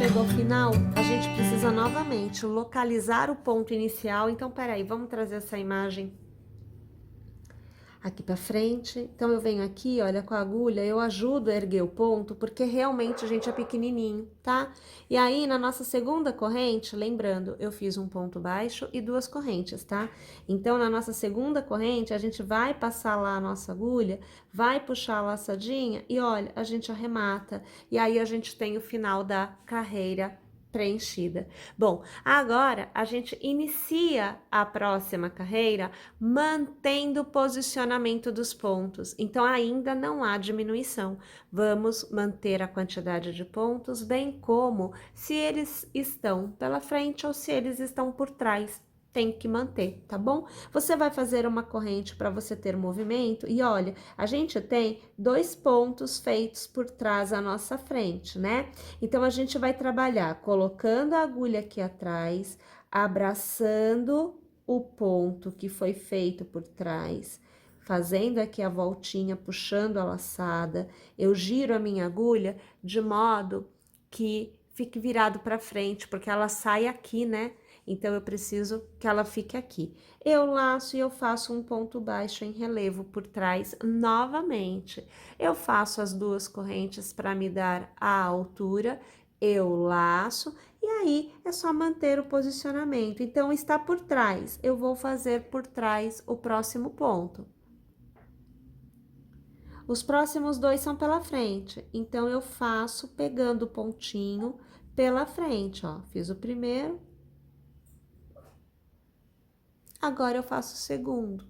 chego ao final, a gente precisa novamente localizar o ponto inicial. Então, peraí, vamos trazer essa imagem aqui para frente. Então, eu venho aqui, olha, com a agulha, eu ajudo a erguer o ponto, porque realmente, gente, é pequenininho, tá? E aí, na nossa segunda corrente, lembrando, eu fiz um ponto baixo e duas correntes, tá? Então, na nossa segunda corrente, a gente vai passar lá a nossa agulha, vai puxar a laçadinha e, olha, a gente arremata. E aí, a gente tem o final da carreira preenchida. Bom, agora a gente inicia a próxima carreira mantendo o posicionamento dos pontos. Então, ainda não há diminuição. Vamos manter a quantidade de pontos, bem como se eles estão pela frente ou se eles estão por trás. Tem que manter, tá bom? Você vai fazer uma corrente para você ter movimento e olha, a gente tem dois pontos feitos por trás à nossa frente, né? Então, a gente vai trabalhar colocando a agulha aqui atrás, abraçando o ponto que foi feito por trás, fazendo aqui a voltinha, puxando a laçada. Eu giro a minha agulha de modo que fique virado para frente, porque ela sai aqui, né? Então, eu preciso que ela fique aqui. Eu laço e eu faço um ponto baixo em relevo por trás novamente. Eu faço as duas correntes para me dar a altura, eu laço e aí é só manter o posicionamento. Então, está por trás, eu vou fazer por trás o próximo ponto. Os próximos dois são pela frente, então eu faço pegando o pontinho pela frente, ó. Fiz o primeiro. Agora eu faço o segundo.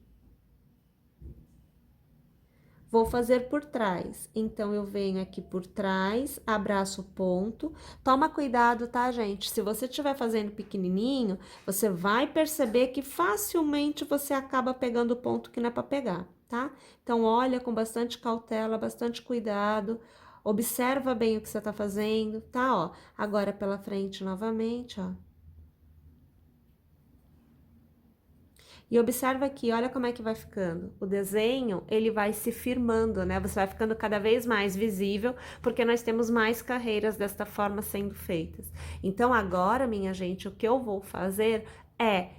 Vou fazer por trás, então eu venho aqui por trás, abraço o ponto. Toma cuidado, tá, gente? Se você estiver fazendo pequenininho, você vai perceber que facilmente você acaba pegando o ponto que não é para pegar, tá? Então, olha com bastante cautela, bastante cuidado, observa bem o que você tá fazendo, tá? Ó, agora pela frente novamente, ó. E observa aqui, olha como é que vai ficando. O desenho, ele vai se firmando, né? Você vai ficando cada vez mais visível, porque nós temos mais carreiras desta forma sendo feitas. Então, agora, minha gente, o que eu vou fazer é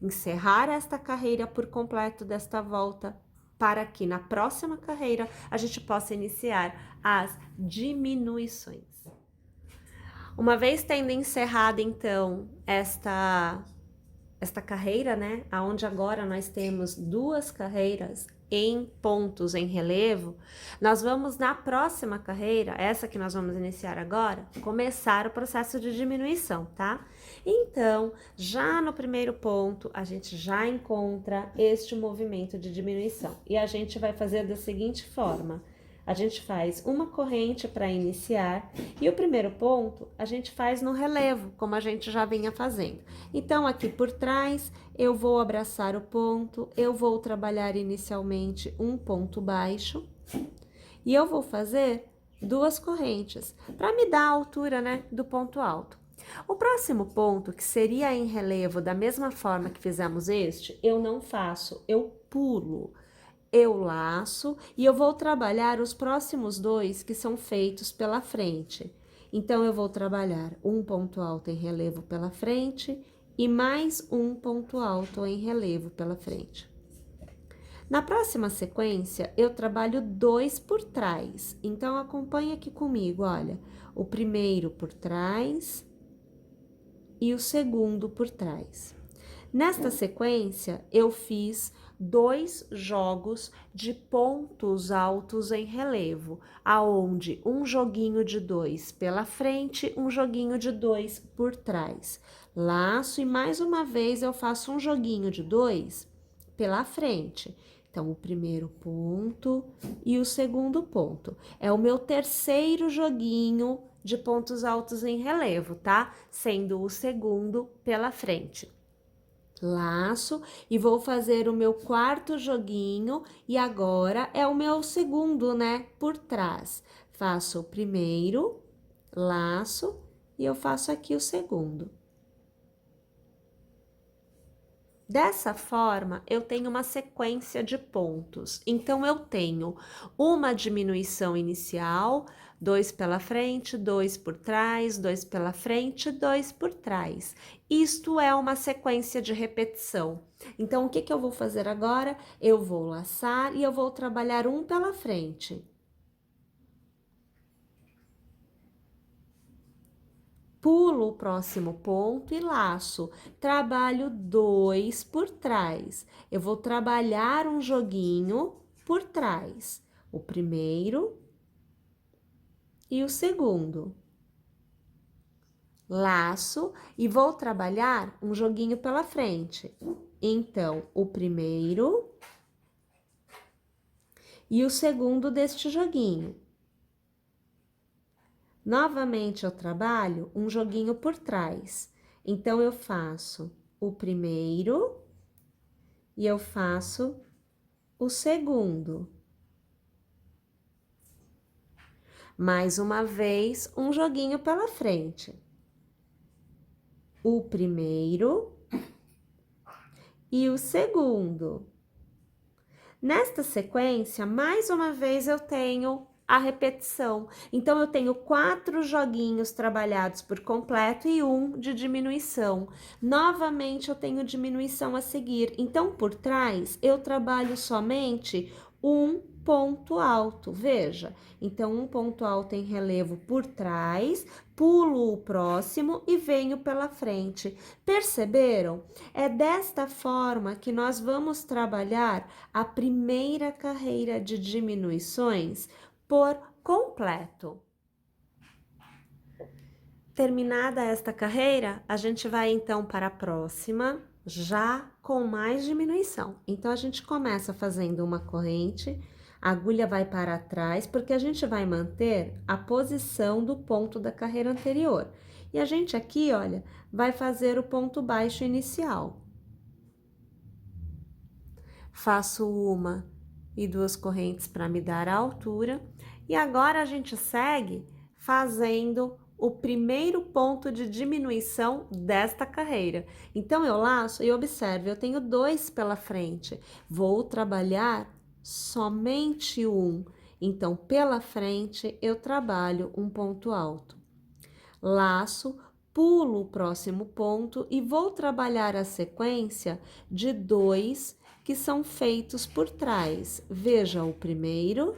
encerrar esta carreira por completo desta volta, para que na próxima carreira a gente possa iniciar as diminuições. Uma vez tendo encerrado, então, esta carreira, né, aonde agora nós temos duas carreiras em pontos em relevo, nós vamos na próxima carreira, essa que nós vamos iniciar agora, começar o processo de diminuição, tá? Então, já no primeiro ponto, a gente já encontra este movimento de diminuição e a gente vai fazer da seguinte forma: a gente faz uma corrente para iniciar e o primeiro ponto a gente faz no relevo, como a gente já vinha fazendo. Então, aqui por trás, eu vou abraçar o ponto, eu vou trabalhar inicialmente um ponto baixo e eu vou fazer duas correntes para me dar a altura, né, do ponto alto. O próximo ponto, que seria em relevo da mesma forma que fizemos este, eu não faço, eu pulo. Eu laço e eu vou trabalhar os próximos dois que são feitos pela frente. Então, eu vou trabalhar um ponto alto em relevo pela frente e mais um ponto alto em relevo pela frente. Na próxima sequência, eu trabalho dois por trás. Então, acompanha aqui comigo, olha. O primeiro por trás e o segundo por trás. Nesta sequência, eu fiz dois jogos de pontos altos em relevo, aonde um joguinho de dois pela frente, um joguinho de dois por trás. Laço e mais uma vez eu faço um joguinho de dois pela frente. Então, o primeiro ponto e o segundo ponto. É o meu terceiro joguinho de pontos altos em relevo, tá? Sendo o segundo pela frente. Laço e vou fazer o meu quarto joguinho e agora é o meu segundo, né, por trás. Faço o primeiro, laço e eu faço aqui o segundo. Dessa forma, eu tenho uma sequência de pontos. Então, eu tenho uma diminuição inicial, 2 pela frente, 2 por trás, 2 pela frente, 2 por trás. Isto é uma sequência de repetição. Então, o que que eu vou fazer agora? Eu vou laçar e eu vou trabalhar um pela frente. Pulo o próximo ponto e laço. Trabalho 2 por trás. Eu vou trabalhar um joguinho por trás. O primeiro e o segundo. Laço e vou trabalhar um joguinho pela frente. Então, o primeiro e o segundo deste joguinho. Novamente, eu trabalho um joguinho por trás. Então, eu faço o primeiro e eu faço o segundo. Mais uma vez, um joguinho pela frente. O primeiro e o segundo. Nesta sequência, mais uma vez eu tenho a repetição. Então, eu tenho 4 joguinhos trabalhados por completo e um de diminuição. Novamente, eu tenho diminuição a seguir. Então, por trás, eu trabalho somente um ponto alto. Veja, então, um ponto alto em relevo por trás, pulo o próximo e venho pela frente. Perceberam? É desta forma que nós vamos trabalhar a primeira carreira de diminuições por completo. Terminada esta carreira, a gente vai então para a próxima, já com mais diminuição. Então, a gente começa fazendo uma corrente, a agulha vai para trás, porque a gente vai manter a posição do ponto da carreira anterior. E a gente aqui, olha, vai fazer o ponto baixo inicial. Faço uma e 2 correntes para me dar a altura. E agora a gente segue fazendo o primeiro ponto de diminuição desta carreira. Então, eu laço e observe, eu tenho 2 pela frente. Vou trabalhar somente um. Então, pela frente, eu trabalho um ponto alto. Laço, pulo o próximo ponto e vou trabalhar a sequência de 2 que são feitos por trás. Veja o primeiro.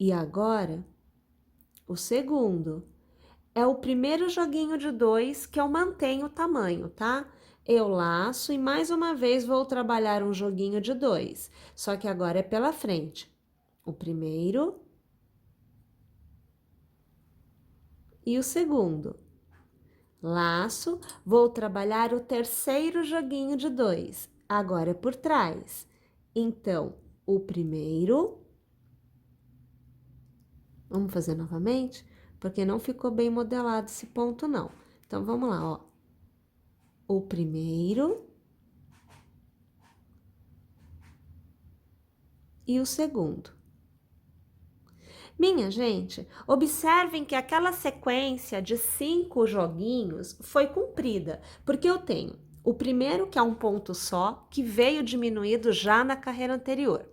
E agora, o segundo. É o primeiro joguinho de 2 que eu mantenho o tamanho, tá? Eu laço e mais uma vez vou trabalhar um joguinho de 2. Só que agora é pela frente. O primeiro e o segundo. Laço, vou trabalhar o terceiro joguinho de 2. Agora é por trás. Então, o primeiro. Vamos fazer novamente? Porque não ficou bem modelado esse ponto, não. Então, vamos lá, ó. O primeiro. E o segundo. Minha gente, observem que aquela sequência de 5 joguinhos foi cumprida, porque eu tenho o primeiro, que é um ponto só, que veio diminuído já na carreira anterior.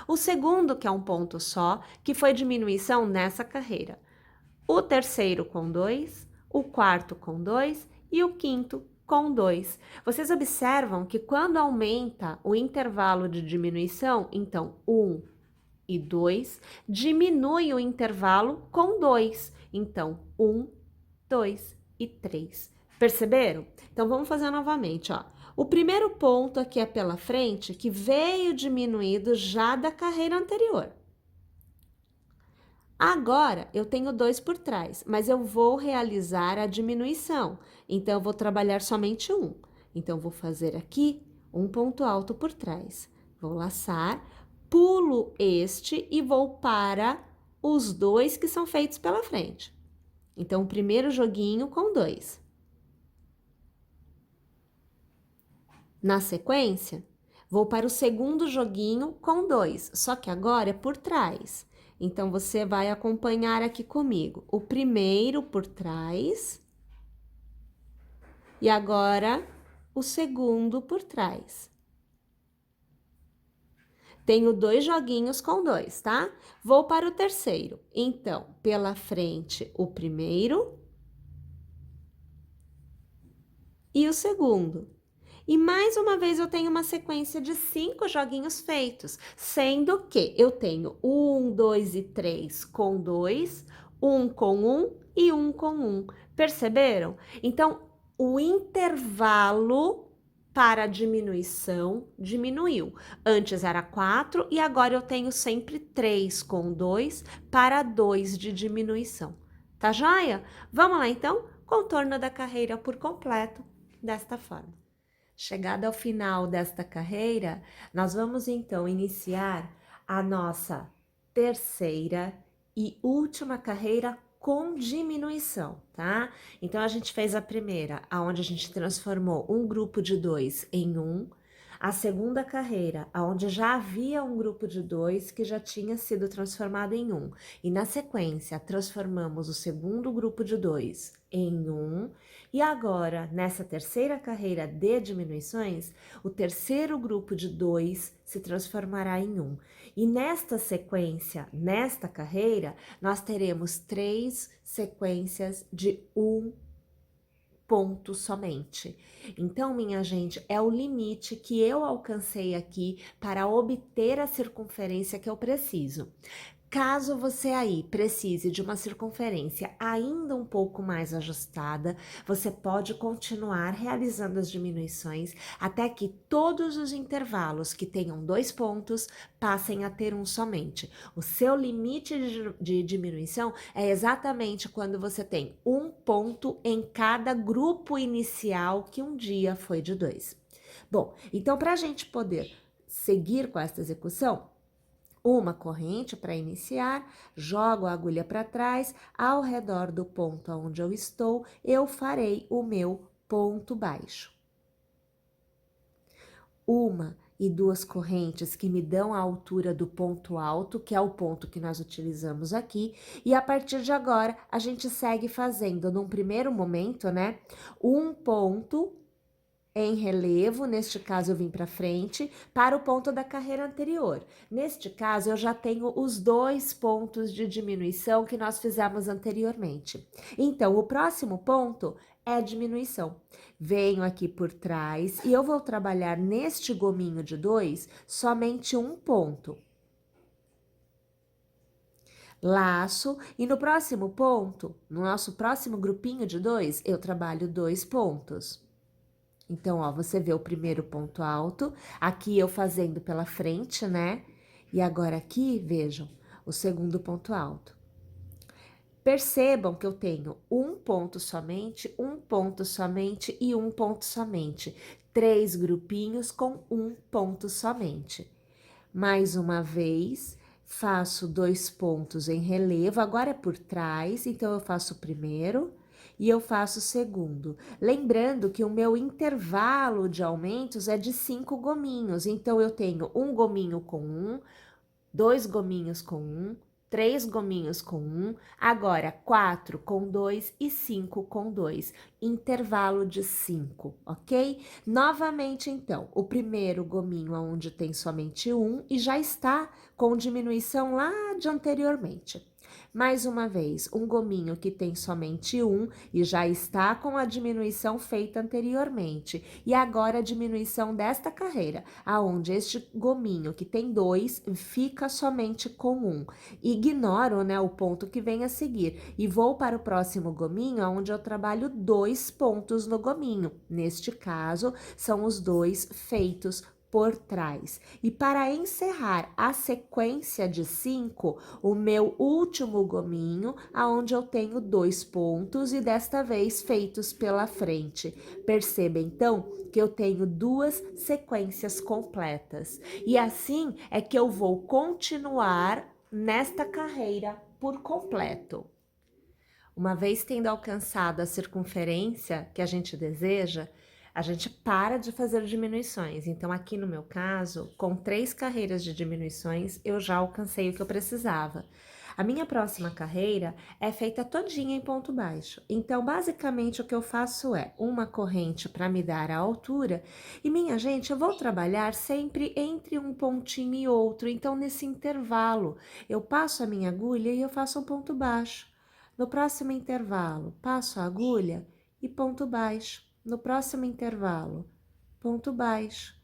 O segundo, que é um ponto só, que foi diminuição nessa carreira. O terceiro com 2, o quarto com 2 e o quinto com 2. Vocês observam que quando aumenta o intervalo de diminuição, então 1 e 2, diminui o intervalo com 2. Então, 1, 2 e 3. Perceberam? Então, vamos fazer novamente, ó. O primeiro ponto aqui é pela frente, que veio diminuído já da carreira anterior. Agora, eu tenho 2 por trás, mas eu vou realizar a diminuição. Então, eu vou trabalhar somente um. Então, vou fazer aqui um ponto alto por trás. Vou laçar, pulo este e vou para os 2 que são feitos pela frente. Então, o primeiro joguinho com 2. Na sequência, vou para o segundo joguinho com 2, só que agora é por trás. Então, você vai acompanhar aqui comigo. O primeiro por trás. E agora, o segundo por trás. Tenho 2 joguinhos com 2, tá? Vou para o terceiro. Então, pela frente, o primeiro e o segundo. E mais uma vez eu tenho uma sequência de 5 joguinhos feitos, sendo que eu tenho 1, 2 e 3 com 2, 1 com 1 e 1 com 1. Perceberam? Então, o intervalo para a diminuição diminuiu. Antes era 4 e agora eu tenho sempre 3 com 2 para 2 de diminuição. Tá joia? Vamos lá então? Contorno da carreira por completo desta forma. Chegada ao final desta carreira, nós vamos então iniciar a nossa terceira e última carreira com diminuição, tá? Então, a gente fez a primeira, aonde a gente transformou um grupo de 2 em 1. A segunda carreira, aonde já havia um grupo de 2 que já tinha sido transformado em 1. E na sequência, transformamos o segundo grupo de 2 em 1. E agora, nessa terceira carreira de diminuições, o terceiro grupo de 2 se transformará em 1. E nesta sequência, nesta carreira, nós teremos 3 sequências de 1 ponto somente. Então, minha gente, é o limite que eu alcancei aqui para obter a circunferência que eu preciso. Caso você aí precise de uma circunferência ainda um pouco mais ajustada, você pode continuar realizando as diminuições até que todos os intervalos que tenham 2 pontos passem a ter um somente. O seu limite de diminuição é exatamente quando você tem um ponto em cada grupo inicial que um dia foi de 2. Bom, então para a gente poder seguir com esta execução, uma corrente para iniciar, jogo a agulha para trás, ao redor do ponto onde eu estou, eu farei o meu ponto baixo. Uma e 2 correntes que me dão a altura do ponto alto, que é o ponto que nós utilizamos aqui, e a partir de agora a gente segue fazendo, num primeiro momento, né, um ponto em relevo, neste caso eu vim para frente, para o ponto da carreira anterior. Neste caso, eu já tenho os 2 pontos de diminuição que nós fizemos anteriormente. Então, o próximo ponto é diminuição. Venho aqui por trás e eu vou trabalhar neste gominho de 2 somente um ponto. Laço, e no próximo ponto, no nosso próximo grupinho de 2, eu trabalho 2 pontos. Então, ó, você vê o primeiro ponto alto, aqui eu fazendo pela frente, né? E agora aqui, vejam, o segundo ponto alto. Percebam que eu tenho um ponto somente, um ponto somente e um ponto somente. 3 grupinhos com um ponto somente. Mais uma vez, faço 2 pontos em relevo, agora é por trás, então eu faço o primeiro e eu faço o segundo. Lembrando que o meu intervalo de aumentos é de 5 gominhos, então eu tenho um gominho com 1, 2 gominhos com 1, 3 gominhos com 1, agora 4 com 2 e 5 com 2, intervalo de 5, ok? Novamente, então, o primeiro gominho onde tem somente 1 e já está com diminuição lá de anteriormente. Mais uma vez, um gominho que tem somente 1 e já está com a diminuição feita anteriormente. E agora a diminuição desta carreira, aonde este gominho que tem 2 fica somente com 1. Ignoro, né, o ponto que vem a seguir e vou para o próximo gominho, onde eu trabalho 2 pontos no gominho. Neste caso, são os 2 feitos por trás. E para encerrar a sequência de 5, o meu último gominho, aonde eu tenho 2 pontos e desta vez feitos pela frente. Perceba então que eu tenho 2 sequências completas. E assim é que eu vou continuar nesta carreira por completo. Uma vez tendo alcançado a circunferência que a gente deseja, a gente para de fazer diminuições. Então, aqui no meu caso, com 3 carreiras de diminuições, eu já alcancei o que eu precisava. A minha próxima carreira é feita todinha em ponto baixo. Então, basicamente, o que eu faço é uma corrente para me dar a altura. E, minha gente, eu vou trabalhar sempre entre um pontinho e outro. Então, nesse intervalo, eu passo a minha agulha e eu faço um ponto baixo. No próximo intervalo, passo a agulha e ponto baixo. No próximo intervalo, ponto baixo.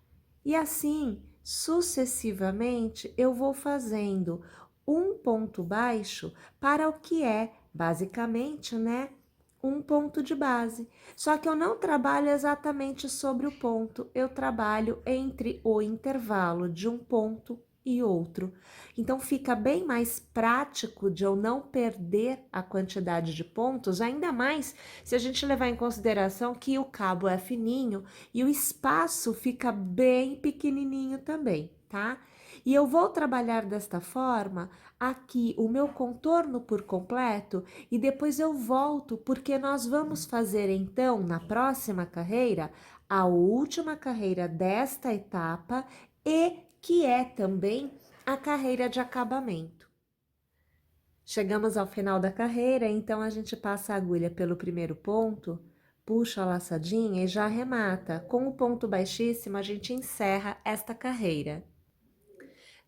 E assim, sucessivamente, eu vou fazendo um ponto baixo para o que é, basicamente, né, um ponto de base. Só que eu não trabalho exatamente sobre o ponto, eu trabalho entre o intervalo de um ponto e outro. Então fica bem mais prático de eu não perder a quantidade de pontos, ainda mais se a gente levar em consideração que o cabo é fininho e o espaço fica bem pequenininho também, tá? E eu vou trabalhar desta forma aqui o meu contorno por completo e depois eu volto porque nós vamos fazer então na próxima carreira a última carreira desta etapa e que é também a carreira de acabamento. Chegamos ao final da carreira, então a gente passa a agulha pelo primeiro ponto, puxa a laçadinha e já arremata. Com o ponto baixíssimo, a gente encerra esta carreira.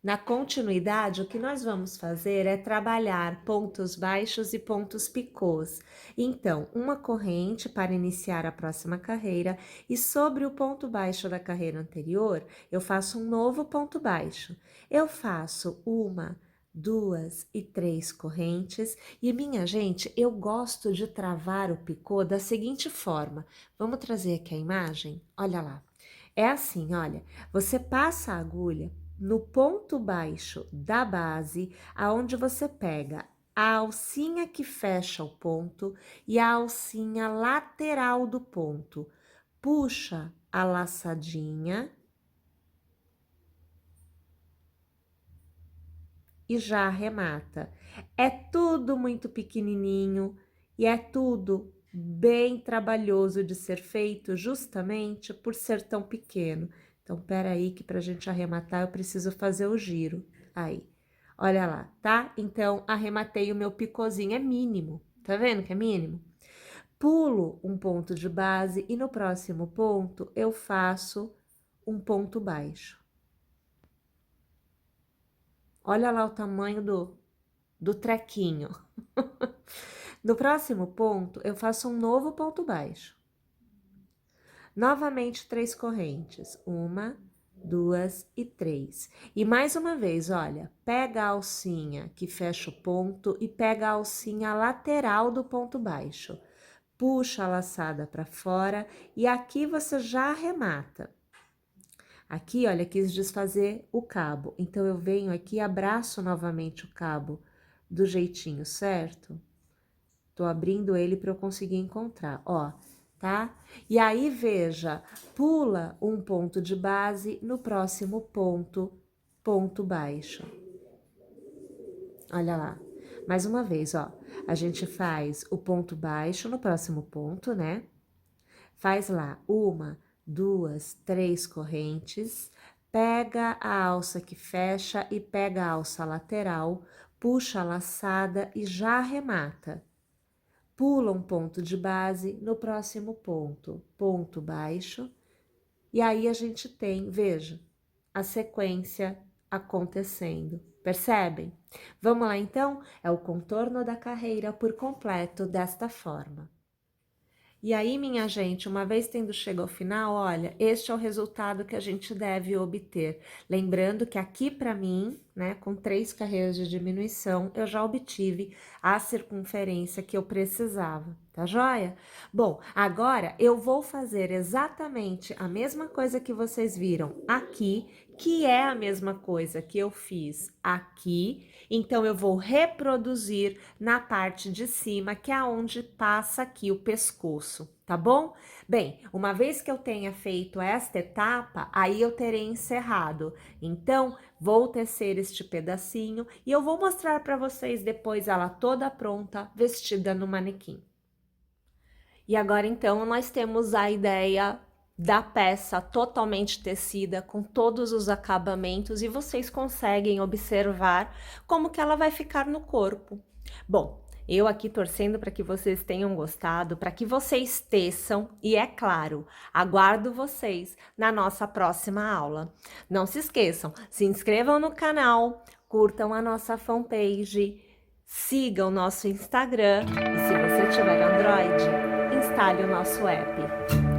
Na continuidade, o que nós vamos fazer é trabalhar pontos baixos e pontos picôs. Então, uma corrente para iniciar a próxima carreira e sobre o ponto baixo da carreira anterior, eu faço um novo ponto baixo. Eu faço uma, 2 e 3 correntes e, minha gente, eu gosto de travar o picô da seguinte forma. Vamos trazer aqui a imagem? Olha lá. É assim, olha, você passa a agulha no ponto baixo da base, aonde você pega a alcinha que fecha o ponto e a alcinha lateral do ponto. Puxa a laçadinha e já arremata. É tudo muito pequenininho e é tudo bem trabalhoso de ser feito justamente por ser tão pequeno. Então, peraí que pra gente arrematar eu preciso fazer o giro. Aí, olha lá, tá? Então, arrematei o meu picôzinho, é mínimo. Tá vendo que é mínimo? Pulo um ponto de base e no próximo ponto eu faço um ponto baixo. Olha lá o tamanho do trequinho. No próximo ponto, eu faço um novo ponto baixo. Novamente, 3 correntes. 1, 2 e 3. E mais uma vez, olha, pega a alcinha que fecha o ponto e pega a alcinha lateral do ponto baixo. Puxa a laçada para fora e aqui você já arremata. Aqui, olha, quis desfazer o cabo. Então, eu venho aqui e abraço novamente o cabo do jeitinho certo. Tô abrindo ele para eu conseguir encontrar, ó, tá? E aí, veja, pula um ponto de base no próximo ponto, ponto baixo. Olha lá. Mais uma vez, ó, a gente faz o ponto baixo no próximo ponto, né? Faz lá 1, 2, 3 correntes, pega a alça que fecha e pega a alça lateral, puxa a laçada e já arremata. Pula um ponto de base no próximo ponto, ponto baixo, e aí a gente tem, veja, a sequência acontecendo. Percebem? Vamos lá então? É o contorno da carreira por completo desta forma. E aí, minha gente, uma vez tendo chegado ao final, olha, este é o resultado que a gente deve obter. Lembrando que aqui para mim, né, com 3 carreiras de diminuição, eu já obtive a circunferência que eu precisava, tá joia? Bom, agora eu vou fazer exatamente a mesma coisa que vocês viram aqui, que é a mesma coisa que eu fiz aqui, então eu vou reproduzir na parte de cima, que é onde passa aqui o pescoço, tá bom? Bem, uma vez que eu tenha feito esta etapa, aí eu terei encerrado. Então, vou tecer este pedacinho e eu vou mostrar para vocês depois ela toda pronta, vestida no manequim. E agora, então, nós temos a ideia da peça totalmente tecida, com todos os acabamentos, e vocês conseguem observar como que ela vai ficar no corpo. Bom, eu aqui torcendo para que vocês tenham gostado, para que vocês teçam e, é claro, aguardo vocês na nossa próxima aula. Não se esqueçam, se inscrevam no canal, curtam a nossa fanpage, sigam o nosso Instagram e, se você tiver Android, instale o nosso app.